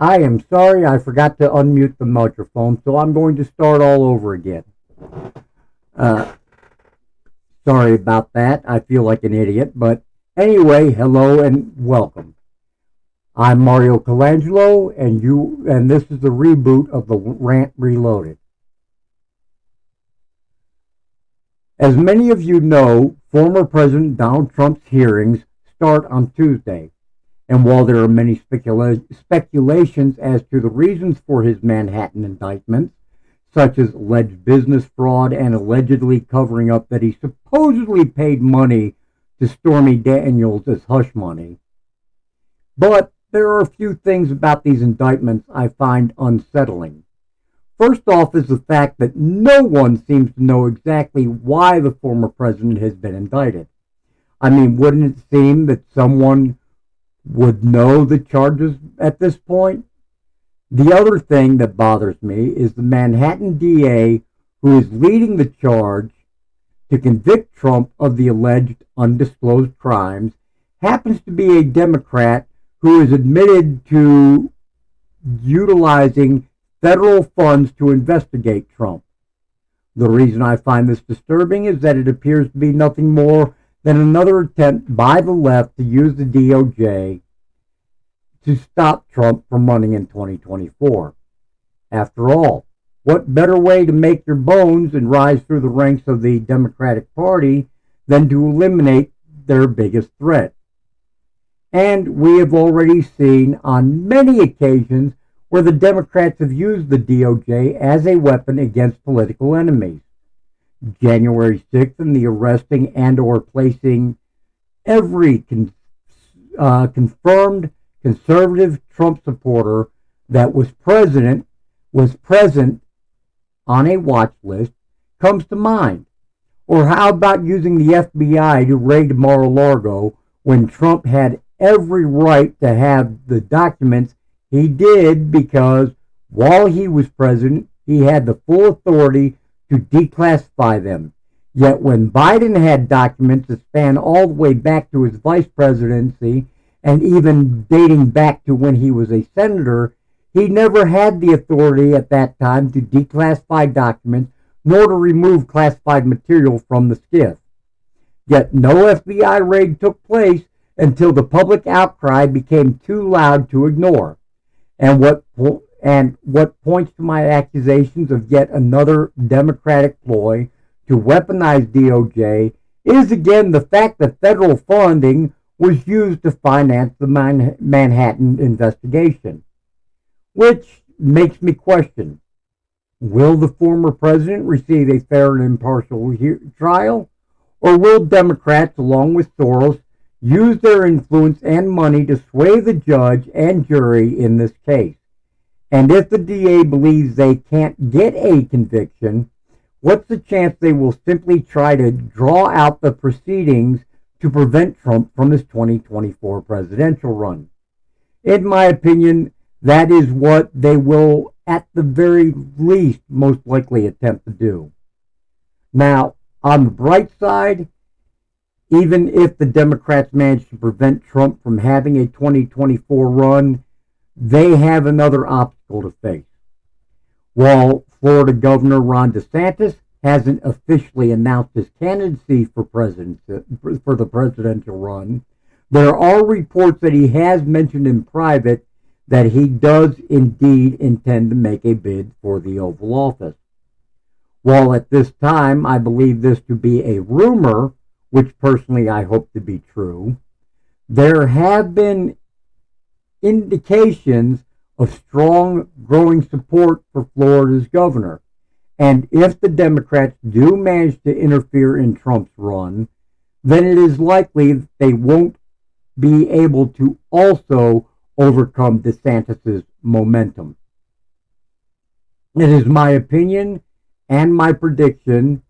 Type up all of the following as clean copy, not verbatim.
I am sorry, I forgot to unmute the microphone, so I'm going to start all over again. Uh, Sorry about that. I feel like an idiot, but anyway, hello and welcome. I'm Mario Colangelo, and this is the reboot of the Rant Reloaded. As many of you know, former President Donald Trump's hearings start on Tuesday. And while there are many speculations as to the reasons for his Manhattan indictments, such as alleged business fraud and allegedly covering up that he supposedly paid money to Stormy Daniels as hush money, but there are a few things about these indictments I find unsettling. First off is the fact that no one seems to know exactly why the former president has been indicted. I mean, wouldn't it seem that someone would know the charges at this point? The other thing that bothers me is the Manhattan DA who is leading the charge to convict Trump of the alleged undisclosed crimes happens to be a Democrat who is admitted to utilizing federal funds to investigate Trump. The reason I find this disturbing is that it appears to be nothing more than another attempt by the left to use the DOJ to stop Trump from running in 2024. After all, what better way to make your bones and rise through the ranks of the Democratic Party than to eliminate their biggest threat? And we have already seen on many occasions where the Democrats have used the DOJ as a weapon against political enemies. January 6th and the arresting and or placing every confirmed conservative Trump supporter that was present on a watch list comes to mind. Or how about using the FBI to raid Mar-a-Lago when Trump had every right to have the documents he did, because while he was president, he had the full authority to declassify them. Yet when Biden had documents that span all the way back to his vice presidency and even dating back to when he was a senator, he never had the authority at that time to declassify documents nor to remove classified material from the SCIF. Yet no FBI raid took place until the public outcry became too loud to ignore. And what points to my accusations of yet another Democratic ploy to weaponize DOJ is again the fact that federal funding was used to finance the Manhattan investigation. Which makes me question, will the former president receive a fair and impartial trial? Or will Democrats, along with Soros, use their influence and money to sway the judge and jury in this case? And if the DA believes they can't get a conviction, what's the chance they will simply try to draw out the proceedings to prevent Trump from his 2024 presidential run? In my opinion, that is what they will, at the very least, most likely attempt to do. Now, on the bright side, even if the Democrats manage to prevent Trump from having a 2024 run, they have another obstacle to face. While Florida Governor Ron DeSantis hasn't officially announced his candidacy for the presidential run, there are reports that he has mentioned in private that he does indeed intend to make a bid for the Oval Office. While at this time I believe this to be a rumor, which personally I hope to be true, there have been indications of strong growing support for Florida's governor. And if the Democrats do manage to interfere in Trump's run, then it is likely that they won't be able to also overcome DeSantis' momentum. It is my opinion and my prediction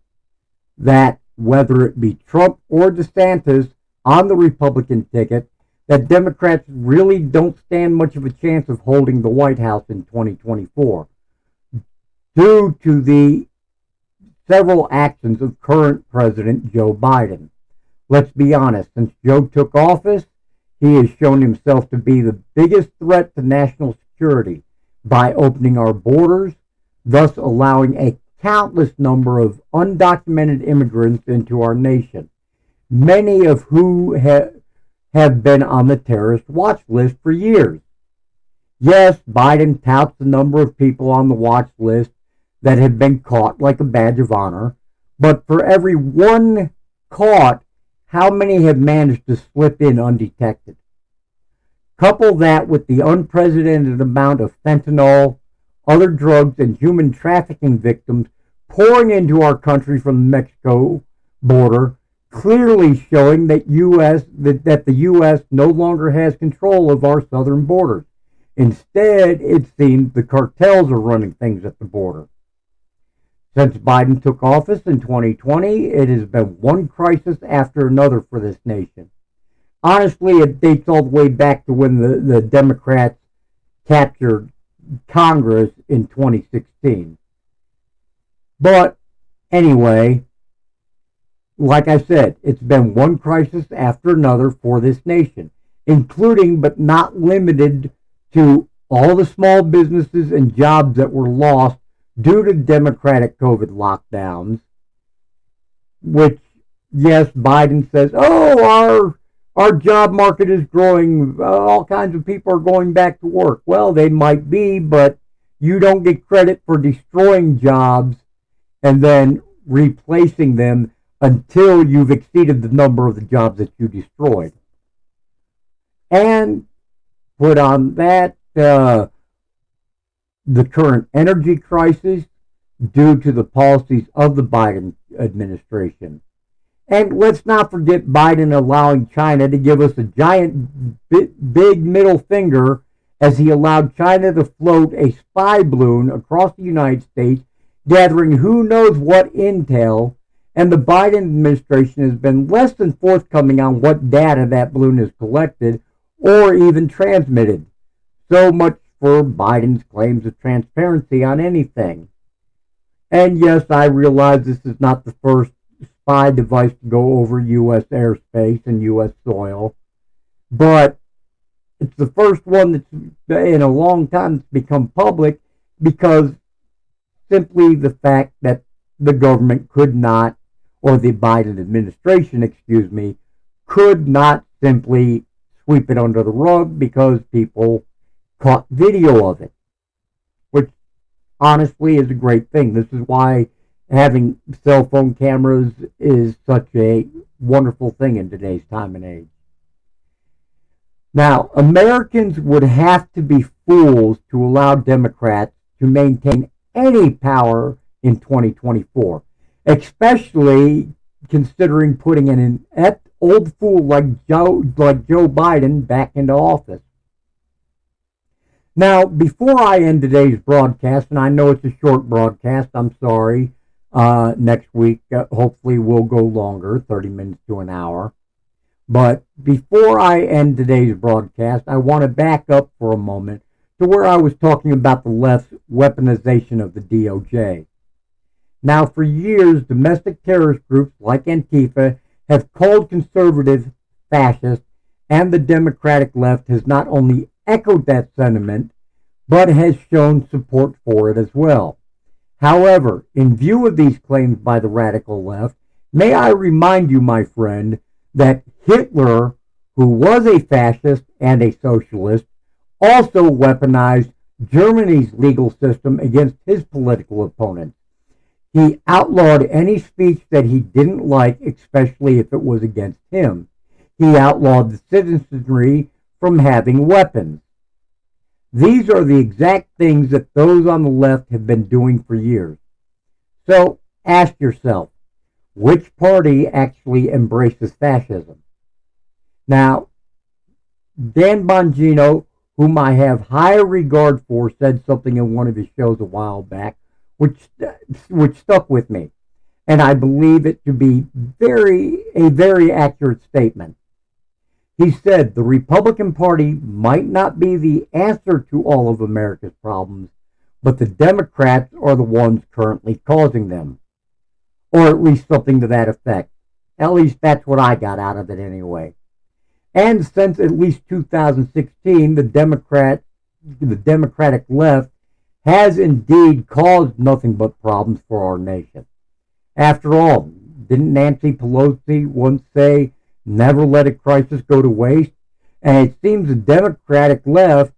that whether it be Trump or DeSantis on the Republican ticket, that Democrats really don't stand much of a chance of holding the White House in 2024 due to the several actions of current President Joe Biden. Let's be honest, since Joe took office, he has shown himself to be the biggest threat to national security by opening our borders, thus allowing a countless number of undocumented immigrants into our nation, many of whom have been on the terrorist watch list for years. Yes, Biden touts the number of people on the watch list that have been caught like a badge of honor, but for every one caught, how many have managed to slip in undetected? Couple that with the unprecedented amount of fentanyl, other drugs, and human trafficking victims pouring into our country from the Mexico border, clearly showing that the U.S. no longer has control of our southern borders. Instead, it seems the cartels are running things at the border. Since Biden took office in 2020, it has been one crisis after another for this nation. Honestly, it dates all the way back to when the Democrats captured Congress in 2016. But anyway, like I said, it's been one crisis after another for this nation, including but not limited to all the small businesses and jobs that were lost due to Democratic COVID lockdowns, which, yes, Biden says, oh, our job market is growing, all kinds of people are going back to work. Well, they might be, but you don't get credit for destroying jobs and then replacing them until you've exceeded the number of the jobs that you destroyed. And put on that, the current energy crisis due to the policies of the Biden administration. And let's not forget Biden allowing China to give us a giant big middle finger as he allowed China to float a spy balloon across the United States, gathering who knows what intel, and the Biden administration has been less than forthcoming on what data that balloon has collected or even transmitted. So much for Biden's claims of transparency on anything. And yes, I realize this is not the first spy device to go over U.S. airspace and U.S. soil, but it's the first one that's in a long time that's become public because simply the fact that the government could not, or the Biden administration, could not simply sweep it under the rug because people caught video of it, which honestly is a great thing. This is why having cell phone cameras is such a wonderful thing in today's time and age. Now, Americans would have to be fools to allow Democrats to maintain any power in 2024, especially considering putting an old fool like Joe Biden back into office. Now, before I end today's broadcast, and I know it's a short broadcast, I'm sorry, next week hopefully will go longer, 30 minutes to an hour. But before I end today's broadcast, I want to back up for a moment to where I was talking about the left's weaponization of the DOJ. Now, for years, domestic terrorist groups like Antifa have called conservative fascist, and the Democratic left has not only echoed that sentiment, but has shown support for it as well. However, in view of these claims by the radical left, may I remind you, my friend, that Hitler, who was a fascist and a socialist, also weaponized Germany's legal system against his political opponents. He outlawed any speech that he didn't like, especially if it was against him. He outlawed the citizenry from having weapons. These are the exact things that those on the left have been doing for years. So ask yourself, which party actually embraces fascism? Now, Dan Bongino, whom I have high regard for, said something in one of his shows a while back, which stuck with me, and I believe it to be a very accurate statement. He said the Republican Party might not be the answer to all of America's problems, but the Democrats are the ones currently causing them. Or at least something to that effect. At least that's what I got out of it anyway. And since at least 2016, the Democrats the Democratic left has indeed caused nothing but problems for our nation. After all, didn't Nancy Pelosi once say, never let a crisis go to waste? And it seems the Democratic left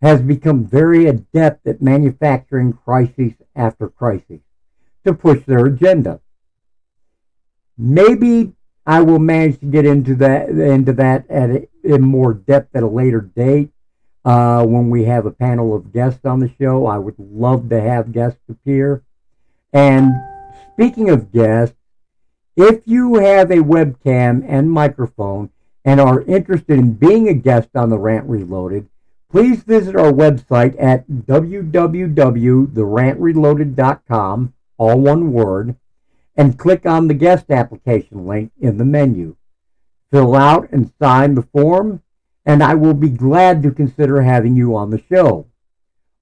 has become very adept at manufacturing crisis after crisis to push their agenda. Maybe I will manage to get into that in more depth at a later date when we have a panel of guests on the show. I would love to have guests appear. And speaking of guests, if you have a webcam and microphone and are interested in being a guest on the Rant Reloaded, please visit our website at www.therantreloaded.com, all one word, and click on the guest application link in the menu. Fill out and sign the form, and I will be glad to consider having you on the show.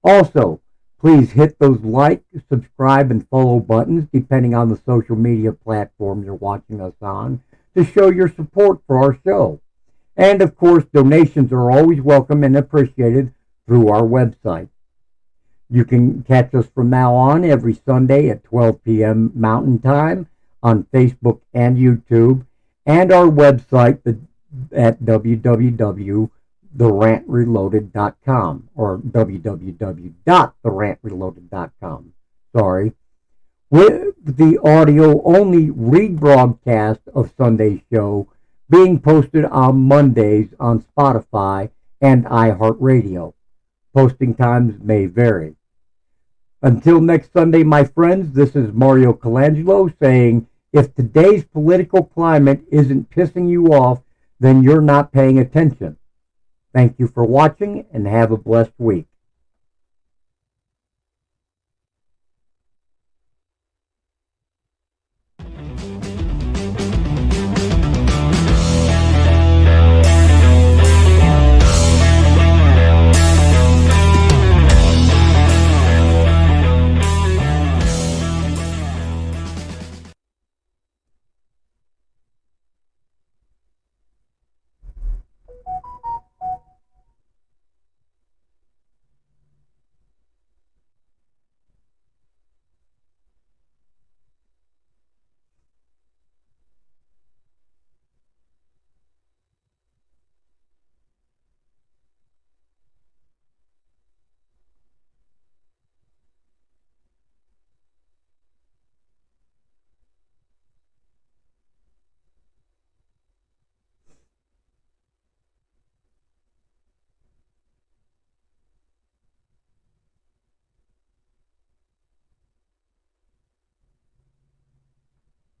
Also, please hit those like, subscribe, and follow buttons depending on the social media platform you're watching us on to show your support for our show. And of course, donations are always welcome and appreciated through our website. You can catch us from now on every Sunday at 12 p.m. Mountain Time on Facebook and YouTube, and our website at www.therantreloaded.com or www.therantreloaded.com. Sorry. With the audio-only rebroadcast of Sunday's show being posted on Mondays on Spotify and iHeartRadio. Posting times may vary. Until next Sunday, my friends, this is Mario Colangelo saying, if today's political climate isn't pissing you off, then you're not paying attention. Thank you for watching and have a blessed week.